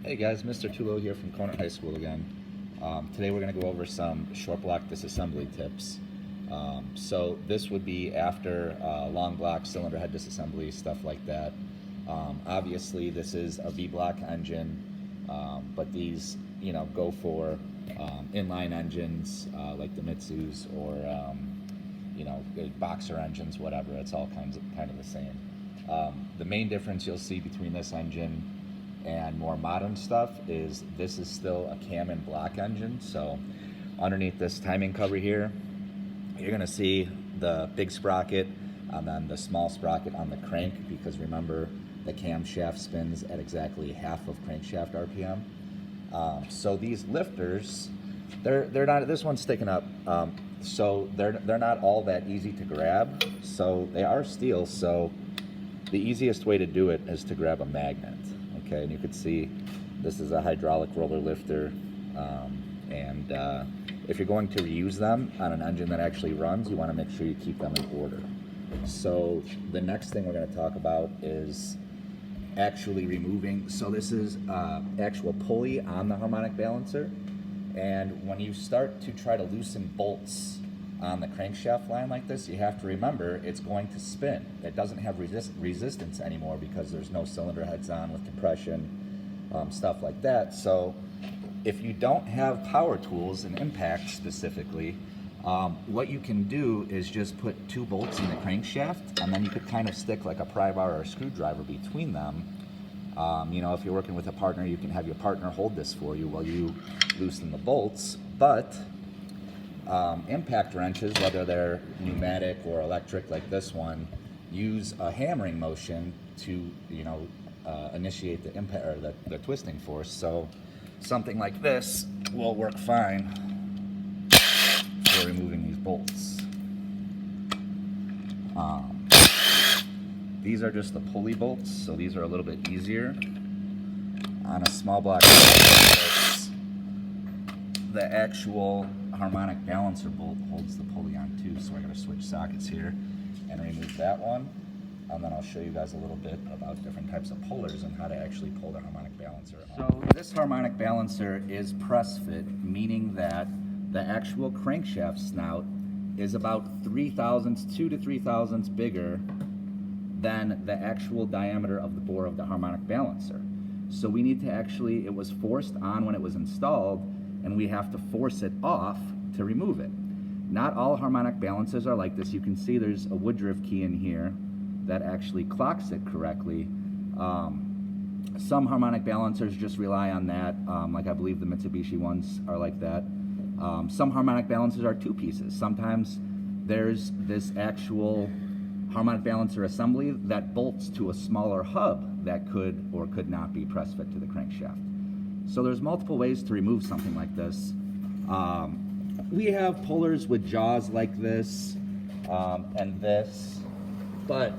Hey guys, Mr. Tulo here from Conant High School again. Today we're going to go over some short block disassembly tips. So this would be after long block cylinder head disassembly, stuff like that. Obviously this is a V-block engine, but these go for inline engines like the Mitsus or boxer engines, whatever. It's all kind of the same. The main difference you'll see between this engine and more modern stuff is this is still a cam and block engine. So underneath this timing cover here, you're gonna see the big sprocket and then the small sprocket on the crank, because remember the camshaft spins at exactly half of crankshaft RPM. So these lifters, they're not, this one's sticking up, so they're not all that easy to grab. So they are steel, so the easiest way to do it is to grab a magnet. Okay, and you can see this is a hydraulic roller lifter, and if you're going to reuse them on an engine that actually runs, you want to make sure you keep them in order. So the next thing we're going to talk about is actually removing. So this is actual pulley on the harmonic balancer, and when you start to try to loosen bolts on the crankshaft line like this, you have to remember it's going to spin. It doesn't have resistance anymore because there's no cylinder heads on with compression, stuff like that. So if you don't have power tools and impact specifically, what you can do is just put 2 bolts in the crankshaft, and then you could kind of stick like a pry bar or a screwdriver between them. If you're working with a partner, you can have your partner hold this for you while you loosen the bolts. But impact wrenches, whether they're pneumatic or electric like this one, use a hammering motion to initiate the impact or the twisting force. So something like this will work fine for removing these bolts. These are just the pulley bolts, so these are a little bit easier. On a small block, the actual harmonic balancer bolt holds the pulley on too, so I gotta switch sockets here and remove that one, and then I'll show you guys a little bit about different types of pullers and how to actually pull the harmonic balancer. So this harmonic balancer is press fit, meaning that the actual crankshaft snout is about 2 to 3 thousandths bigger than the actual diameter of the bore of the harmonic balancer. So we need to actually, it was forced on when it was installed, and we have to force it off to remove it. Not all harmonic balancers are like this. You can see there's a Woodruff key in here that actually clocks it correctly. Some harmonic balancers just rely on that, like I believe the Mitsubishi ones are like that. Some harmonic balancers are 2 pieces. Sometimes there's this actual harmonic balancer assembly that bolts to a smaller hub that could or could not be press fit to the crankshaft. So there's multiple ways to remove something like this. We have pullers with jaws like this and this, but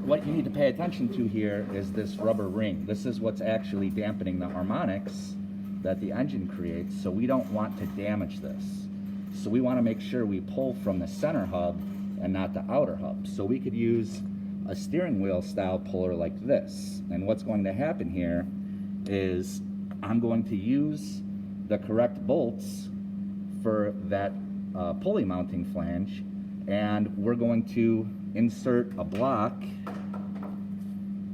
what you need to pay attention to here is this rubber ring. This is what's actually dampening the harmonics that the engine creates, so we don't want to damage this. So we want to make sure we pull from the center hub and not the outer hub. So we could use a steering wheel style puller like this. And what's going to happen here is I'm going to use the correct bolts for that pulley mounting flange, and we're going to insert a block,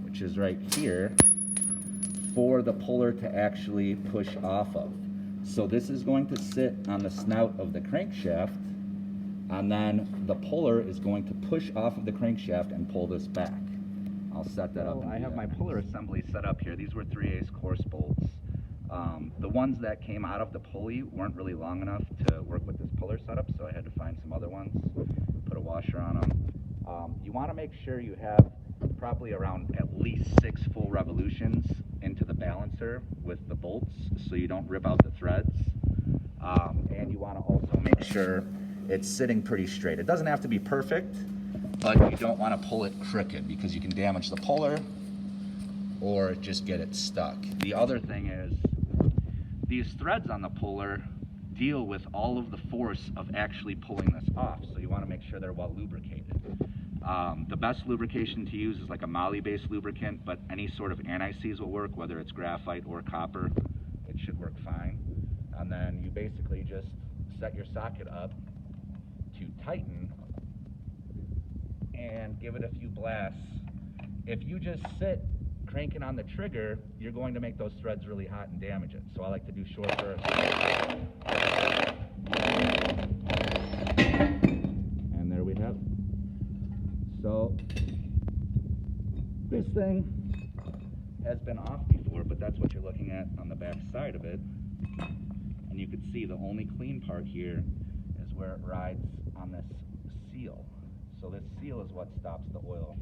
which is right here, for the puller to actually push off of. So this is going to sit on the snout of the crankshaft, and then the puller is going to push off of the crankshaft and pull this back. I'll set that up. I have my puller assembly set up here. These were 3/8 coarse bolts. The ones that came out of the pulley weren't really long enough to work with this puller setup, so I had to find some other ones, put a washer on them. You want to make sure you have probably around at least 6 full revolutions into the balancer with the bolts so you don't rip out the threads. And you want to also make sure it's sitting pretty straight. It doesn't have to be perfect, but you don't want to pull it crooked because you can damage the puller or just get it stuck. The other thing is these threads on the puller deal with all of the force of actually pulling this off, so you want to make sure they're well lubricated. The best lubrication to use is like a moly-based lubricant, but any sort of anti-seize will work, whether it's graphite or copper. It should work fine. And then you basically just set your socket up to tighten and give it a few blasts. If you just sit cranking on the trigger, you're going to make those threads really hot and damage it. So I like to do short bursts. And there we have it. So this thing has been off before, but that's what you're looking at on the back side of it. And you can see the only clean part here is where it rides on this seal. So this seal is what stops the oil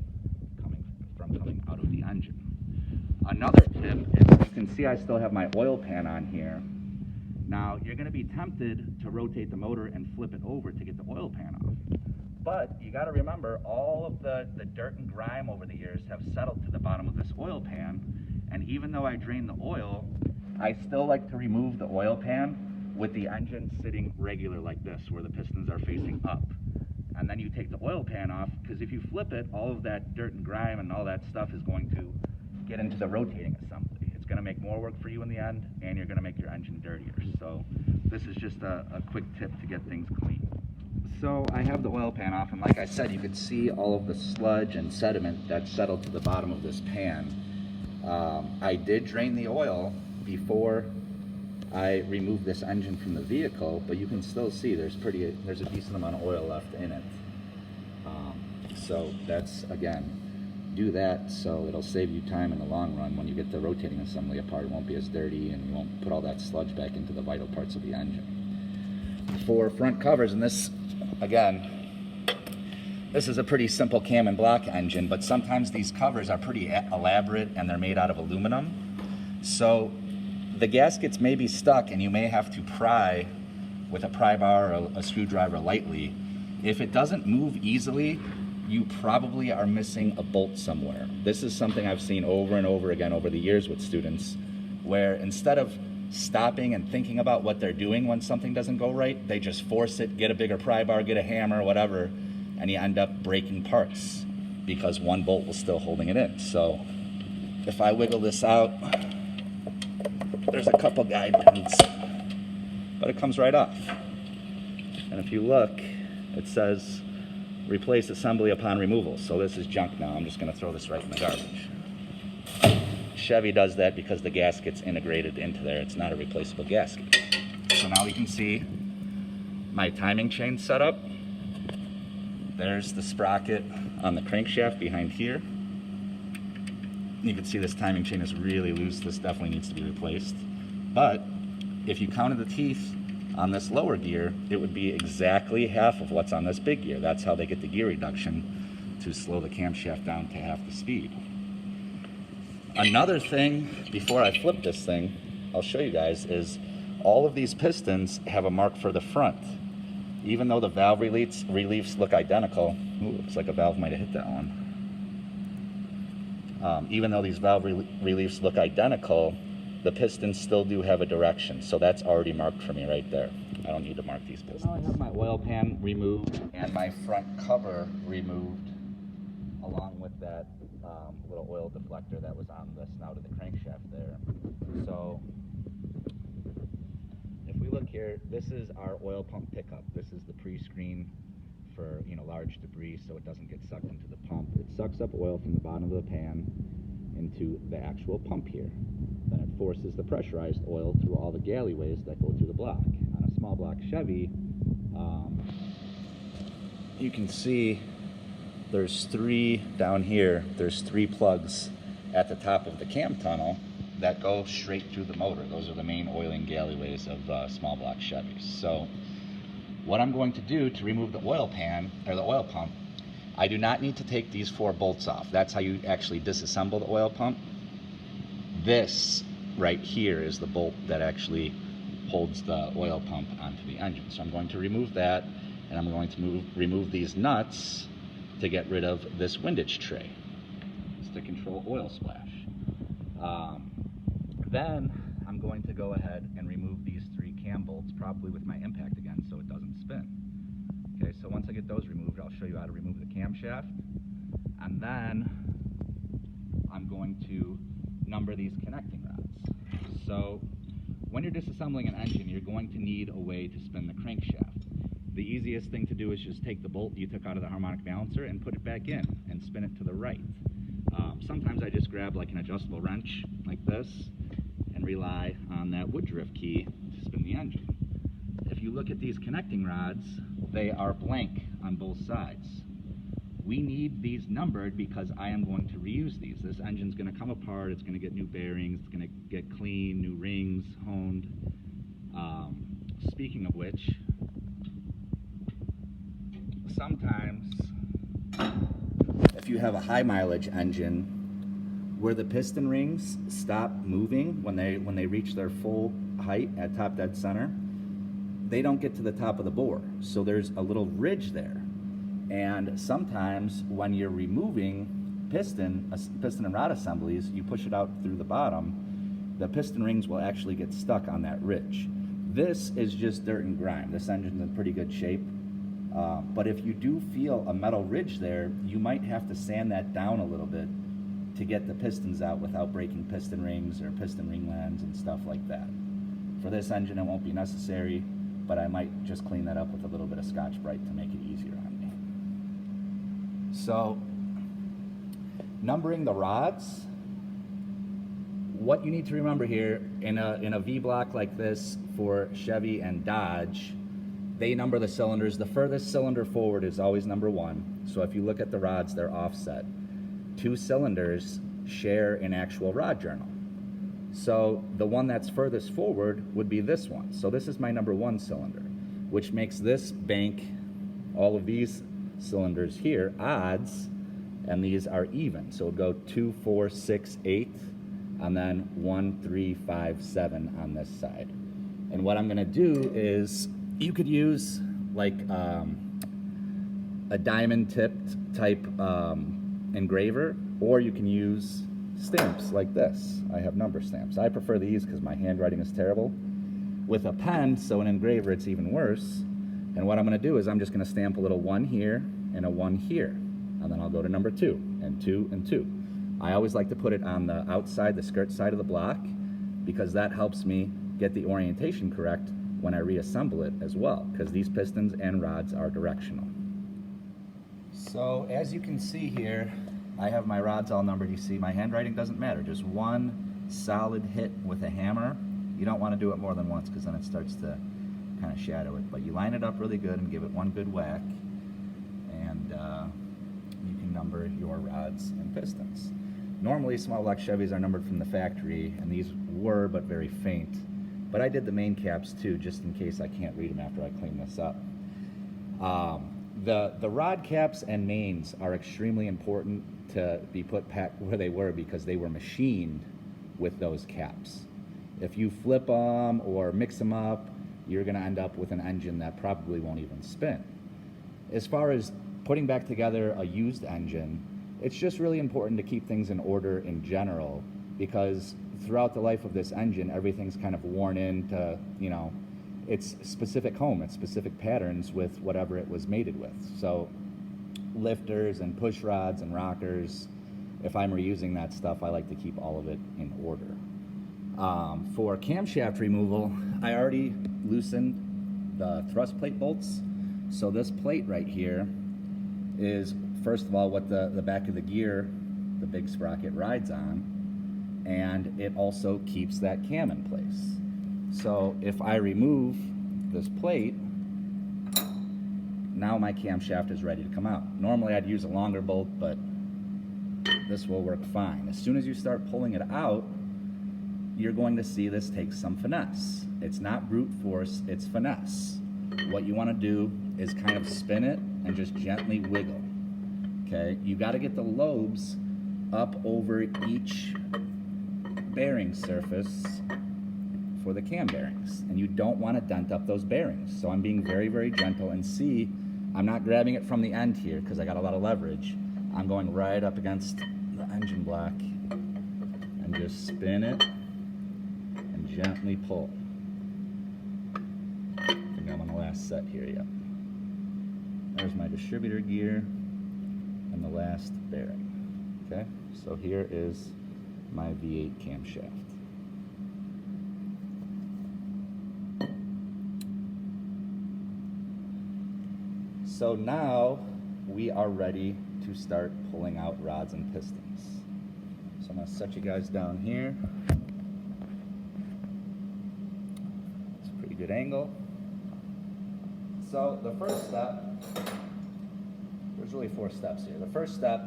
coming out of the engine. Another tip is, you can see I still have my oil pan on here. Now you're going to be tempted to rotate the motor and flip it over to get the oil pan off. But you got to remember, all of the dirt and grime over the years have settled to the bottom of this oil pan. And even though I drain the oil, I still like to remove the oil pan with the engine sitting regular like this, where the pistons are facing up. And then you take the oil pan off, because if you flip it, all of that dirt and grime and all that stuff is going to get into the rotating assembly. It's going to make more work for you in the end, and you're going to make your engine dirtier. So this is just a quick tip to get things clean. So I have the oil pan off, and like I said, you can see all of the sludge and sediment that's settled to the bottom of this pan. I did drain the oil before I removed this engine from the vehicle, but you can still see there's a decent amount of oil left in it. So that's, again, do that so it'll save you time in the long run. When you get the rotating assembly apart, it won't be as dirty, and you won't put all that sludge back into the vital parts of the engine. For front covers, and this, again, this is a pretty simple cam and block engine, but sometimes these covers are pretty elaborate and they're made out of aluminum. So the gaskets may be stuck and you may have to pry with a pry bar or a screwdriver lightly. If it doesn't move easily, you probably are missing a bolt somewhere. This is something I've seen over and over again over the years with students, where instead of stopping and thinking about what they're doing when something doesn't go right, they just force it, get a bigger pry bar, get a hammer, whatever, and you end up breaking parts because one bolt was still holding it in. So if I wiggle this out, there's a couple guide pins, but it comes right off. And if you look, it says replace assembly upon removal. So this is junk now. I'm just going to throw this right in the garbage. Chevy does that because the gasket's integrated into there. It's not a replaceable gasket. So now we can see my timing chain setup. There's the sprocket on the crankshaft behind here. You can see this timing chain is really loose. This definitely needs to be replaced. But if you counted the teeth on this lower gear, it would be exactly half of what's on this big gear. That's how they get the gear reduction, to slow the camshaft down to half the speed. Another thing, before I flip this thing, I'll show you guys, is all of these pistons have a mark for the front. Even though the valve reliefs look identical, ooh, looks like a valve might have hit that one. Even though these valve reliefs look identical, the pistons still do have a direction, so that's already marked for me right there. I don't need to mark these pistons. Now I have my oil pan removed and my front cover removed, along with that little oil deflector that was on the snout of the crankshaft there. So if we look here, this is our oil pump pickup. This is the pre-screen for, large debris, so it doesn't get sucked into the pump. It sucks up oil from the bottom of the pan into the actual pump here. Then it forces the pressurized oil through all the galleyways that go through the block. On a small block Chevy, you can see there's three down here. There's three plugs at the top of the cam tunnel that go straight through the motor. Those are the main oiling galleyways of small block Chevys. So what I'm going to do to remove the oil pan, or the oil pump, I do not need to take these 4 bolts off. That's how you actually disassemble the oil pump. This right here is the bolt that actually holds the oil pump onto the engine. So I'm going to remove that, and I'm going to remove these nuts to get rid of this windage tray. It's to control oil splash. Then I'm going to go ahead and remove these 3 cam bolts, probably with my impact again so it doesn't spin. Okay, so once I get those removed, I'll show you how to remove the camshaft And then I'm going to number these connecting rods. So when you're disassembling an engine, you're going to need a way to spin the crankshaft. The easiest thing to do is just take the bolt you took out of the harmonic balancer and put it back in and spin it to the right. Sometimes I just grab like an adjustable wrench like this and rely on that wood drift key to spin the engine. If you look at these connecting rods, they are blank on both sides. We need these numbered because I am going to reuse these. This engine's going to come apart, it's going to get new bearings, it's going to get clean, new rings, honed. Speaking of which, sometimes if you have a high mileage engine where the piston rings stop moving when they reach their full height at top dead center, they don't get to the top of the bore. So there's a little ridge there. And sometimes when you're removing piston and rod assemblies, you push it out through the bottom, the piston rings will actually get stuck on that ridge. This is just dirt and grime. This engine's in pretty good shape. But if you do feel a metal ridge there, you might have to sand that down a little bit to get the pistons out without breaking piston rings or piston ring lands and stuff like that. For this engine, it won't be necessary, but I might just clean that up with a little bit of Scotch-Brite to make it easier on me. So, numbering the rods, what you need to remember here, in a V-block like this for Chevy and Dodge, they number the cylinders. The furthest cylinder forward is always number 1. So if you look at the rods, they're offset. 2 cylinders share an actual rod journal. So the one that's furthest forward would be this one. So this is my number 1 cylinder, which makes this bank, all of these cylinders here, odds, and these are even. So it'll go 2, 4, 6, 8, and then 1, 3, 5, 7 on this side. And what I'm gonna do is, you could use like a diamond tipped type engraver, or you can use stamps like this. I have number stamps. I prefer these because my handwriting is terrible. With a pen, so an engraver, it's even worse. And what I'm going to do is I'm just going to stamp a little 1 here and a 1 here. And then I'll go to number 2 and 2 and 2. I always like to put it on the outside, the skirt side of the block, because that helps me get the orientation correct when I reassemble it as well, because these pistons and rods are directional. So as you can see here, I have my rods all numbered. You see my handwriting doesn't matter, just 1 solid hit with a hammer. You don't want to do it more than once because then it starts to kind of shadow it, but you line it up really good and give it 1 good whack, and you can number your rods and pistons. Normally small block Chevys are numbered from the factory, and these were but very faint. But I did the main caps too, just in case I can't read them after I clean this up. The rod caps and mains are extremely important to be put back where they were because they were machined with those caps. If you flip them or mix them up, you're going to end up with an engine that probably won't even spin. As far as putting back together a used engine, it's just really important to keep things in order in general, because throughout the life of this engine, everything's kind of worn into, you know, its specific home, its specific patterns with whatever it was mated with. So lifters and push rods and rockers, if I'm reusing that stuff, I like to keep all of it in order. For camshaft removal, I already loosened the thrust plate bolts. So this plate right here is, first of all, what the back of the gear, the big sprocket, rides on, and it also keeps that cam in place. So if I remove this plate, now my camshaft is ready to come out. Normally I'd use a longer bolt, but this will work fine. As soon as you start pulling it out, you're going to see this take some finesse. It's not brute force, it's finesse. What you want to do is kind of spin it and just gently wiggle. Okay, you got to get the lobes up over each bearing surface for the cam bearings, and you don't want to dent up those bearings. So I'm being very, very gentle, and see, I'm not grabbing it from the end here because I got a lot of leverage. I'm going right up against the engine block and just spin it and gently pull. I think I'm on the last set here, yep. There's my distributor gear. and the last bearing. Okay, so here is my V8 camshaft. So now we are ready to start pulling out rods and pistons. So I'm going to set you guys down here. It's a pretty good angle. So the first step, there's really 4 steps here. The first step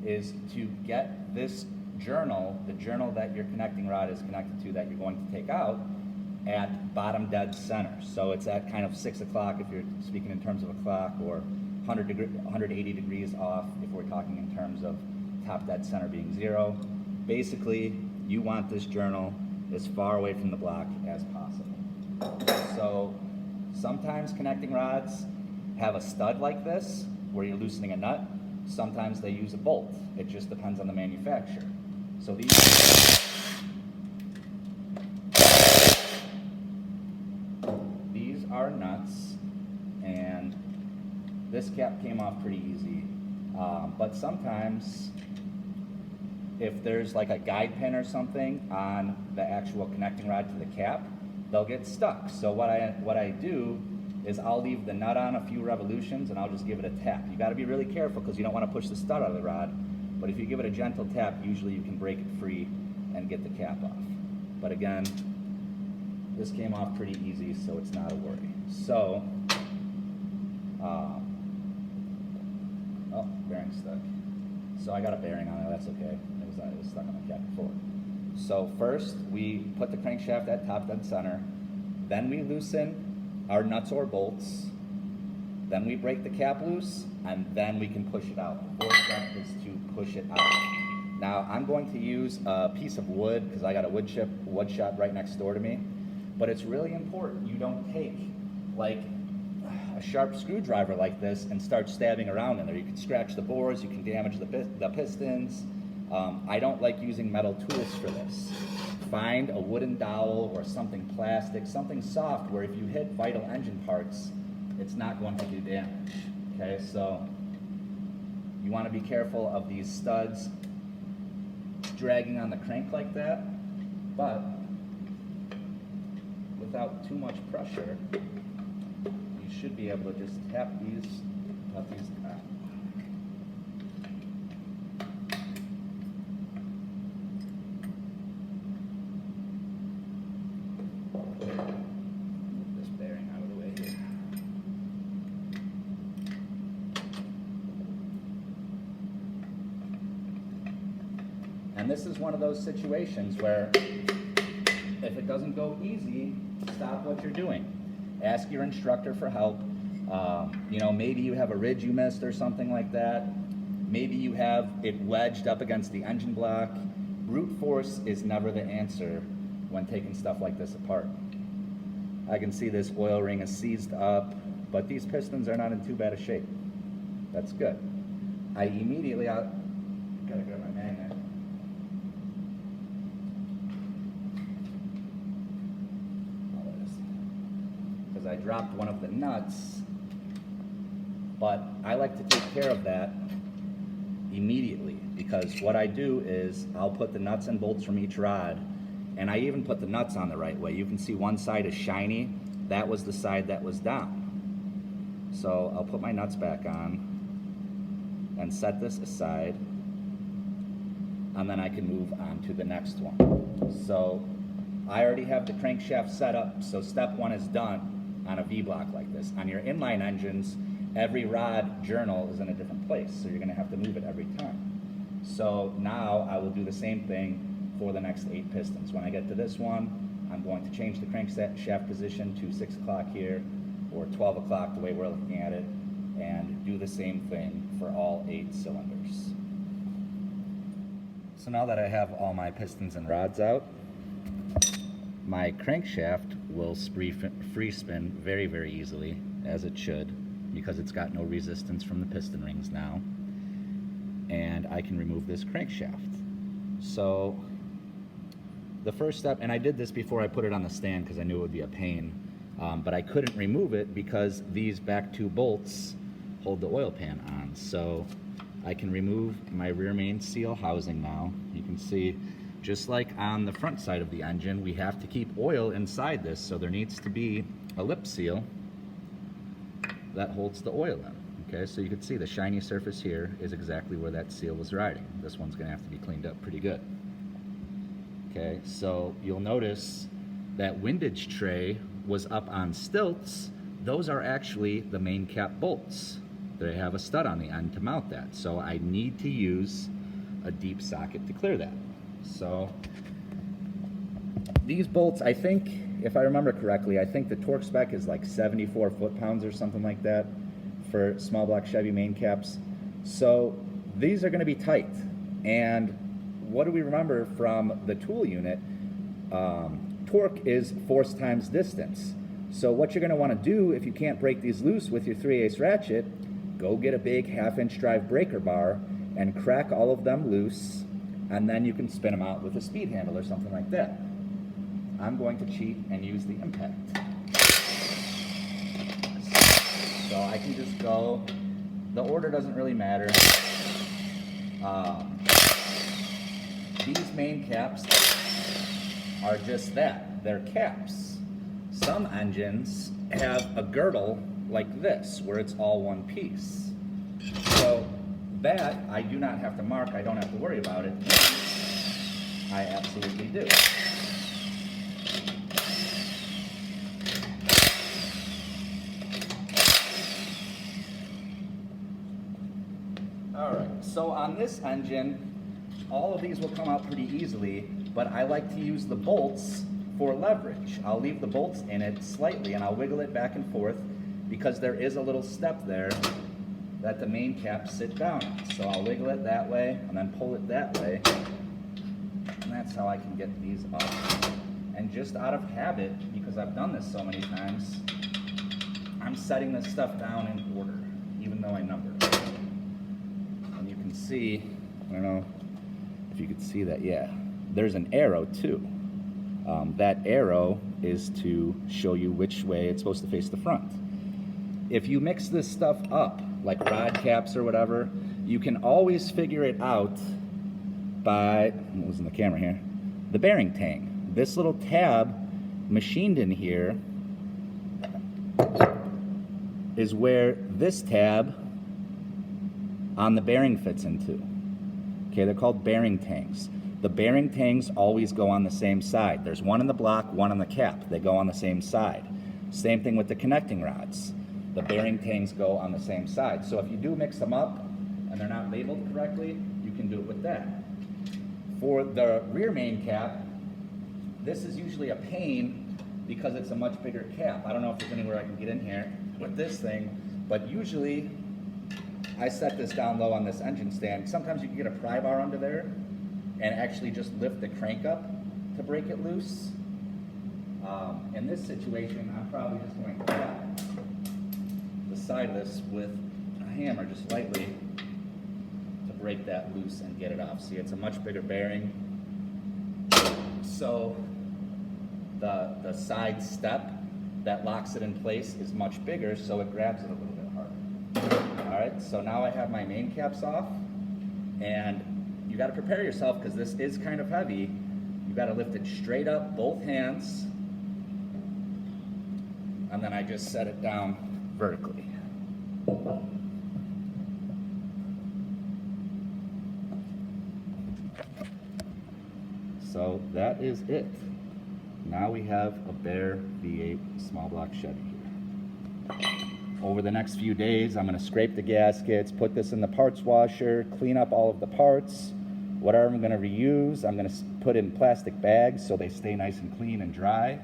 is to get this journal, the journal that your connecting rod is connected to that you're going to take out, at bottom dead center. So it's at kind of 6 o'clock if you're speaking in terms of a clock, or 180 degrees off if we're talking in terms of top dead center being 0. Basically, you want this journal as far away from the block as possible. So sometimes connecting rods have a stud like this where you're loosening a nut. Sometimes they use a bolt. It just depends on the manufacturer. So these are nuts, and this cap came off pretty easy. But sometimes if there's like a guide pin or something on the actual connecting rod to the cap, they'll get stuck. So what I do is I'll leave the nut on a few revolutions and I'll just give it a tap. You gotta be really careful because you don't wanna push the stud out of the rod, but if you give it a gentle tap, usually you can break it free and get the cap off. But again, this came off pretty easy, so it's not a worry. So, oh, bearing stuck. So I got a bearing on it, that's okay. It was stuck on the cap before. So first, we put the crankshaft at top dead center, then we loosen our nuts or bolts, then we break the cap loose, and then we can push it out. The fourth step is to push it out. Now, I'm going to use a piece of wood, because I got a wood shop right next door to me, but it's really important you don't take like a sharp screwdriver like this and start stabbing around in there. You can scratch the bores, you can damage the pistons. I don't like using metal tools for this. Find a wooden dowel or something plastic, something soft where if you hit vital engine parts, it's not going to do damage. Okay, so you want to be careful of these studs dragging on the crank like that, but without too much pressure, you should be able to just tap these out. This bearing out of the way here. And this is one of those situations where if it doesn't go easy, stop what you're doing. Ask your instructor for help. You know, maybe you have a ridge you missed or something like that. Maybe you have it wedged up against the engine block. Brute force is never the answer when taking stuff like this apart. I can see this oil ring is seized up, but these pistons are not in too bad a shape. That's good. I immediately, gotta grab my magnet. Because I dropped one of the nuts, but I like to take care of that immediately, because what I do is I'll put the nuts and bolts from each rod, and I even put the nuts on the right way. You can see one side is shiny. That was the side that was down. So I'll put my nuts back on and set this aside, and then I can move on to the next one. So I already have the crankshaft set up, so step 1 is done on a V-block like this. On your inline engines, every rod journal is in a different place, so you're gonna have to move it every time. So now I will do the same thing for the next 8 pistons. When I get to this one, I'm going to change the crankshaft position to 6 o'clock here, or 12 o'clock, the way we're looking at it, and do the same thing for all 8 cylinders. So now that I have all my pistons and rods out, my crankshaft will free spin very, very easily, as it should, because it's got no resistance from the piston rings now. And I can remove this crankshaft. So the first step, and I did this before I put it on the stand because I knew it would be a pain, but I couldn't remove it because these back 2 bolts hold the oil pan on. So I can remove my rear main seal housing now. You can see, just like on the front side of the engine, we have to keep oil inside this, so there needs to be a lip seal that holds the oil in. Okay, so you can see the shiny surface here is exactly where that seal was riding. This one's gonna have to be cleaned up pretty good. Okay, so you'll notice that windage tray was up on stilts. Those are actually the main cap bolts. They have a stud on the end to mount that. So I need to use a deep socket to clear that. So these bolts, I think, if I remember correctly, I think the torque spec is like 74 foot-pounds or something like that for small block Chevy main caps. So these are gonna be tight. And what do we remember from the tool unit? Torque is force times distance. So what you're gonna wanna do if you can't break these loose with your 3/8 ratchet, go get a big 1/2-inch drive breaker bar and crack all of them loose, and then you can spin them out with a speed handle or something like that. I'm going to cheat and use the impact. So I can just go, the order doesn't really matter. These main caps are just that, they're caps. Some engines have a girdle like this, where it's all one piece. So that I do not have to mark, I don't have to worry about it. I absolutely do. All right, so on this engine, all of these will come out pretty easily, but I like to use the bolts for leverage. I'll leave the bolts in it slightly and I'll wiggle it back and forth because there is a little step there that the main caps sit down on. So I'll wiggle it that way and then pull it that way, and that's how I can get these up. And just out of habit, because I've done this so many times, I'm setting this stuff down in order, even though I number it. And you can see, I don't know if you could see that, yeah, there's an arrow too. That arrow is to show you which way it's supposed to face the front. If you mix this stuff up, like rod caps or whatever, you can always figure it out by, I'm losing the camera here, the bearing tang. This little tab machined in here is where this tab on the bearing fits into. Okay, they're called bearing tangs. The bearing tangs always go on the same side. There's one in the block, one on the cap. They go on the same side. Same thing with the connecting rods. The bearing tangs go on the same side. So if you do mix them up and they're not labeled correctly, you can do it with that. For the rear main cap, this is usually a pain because it's a much bigger cap. I don't know if there's anywhere I can get in here with this thing, but usually I set this down low on this engine stand. Sometimes you can get a pry bar under there and actually just lift the crank up to break it loose. In this situation, I'm probably just going to tap the side of this with a hammer just lightly to break that loose and get it off. See, it's a much bigger bearing. So the side step that locks it in place is much bigger, so it grabs it a little bit harder. All right, so now I have my main caps off, and you got to prepare yourself because this is kind of heavy. You got to lift it straight up, both hands, and then I just set it down vertically. So that is it. Now we have a bare V8 small block Chevy here. Over the next few days, I'm going to scrape the gaskets, put this in the parts washer, clean up all of the parts. Whatever I'm going to reuse, I'm going to put in plastic bags so they stay nice and clean and dry.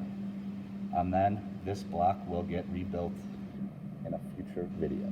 And then this block will get rebuilt in a future video.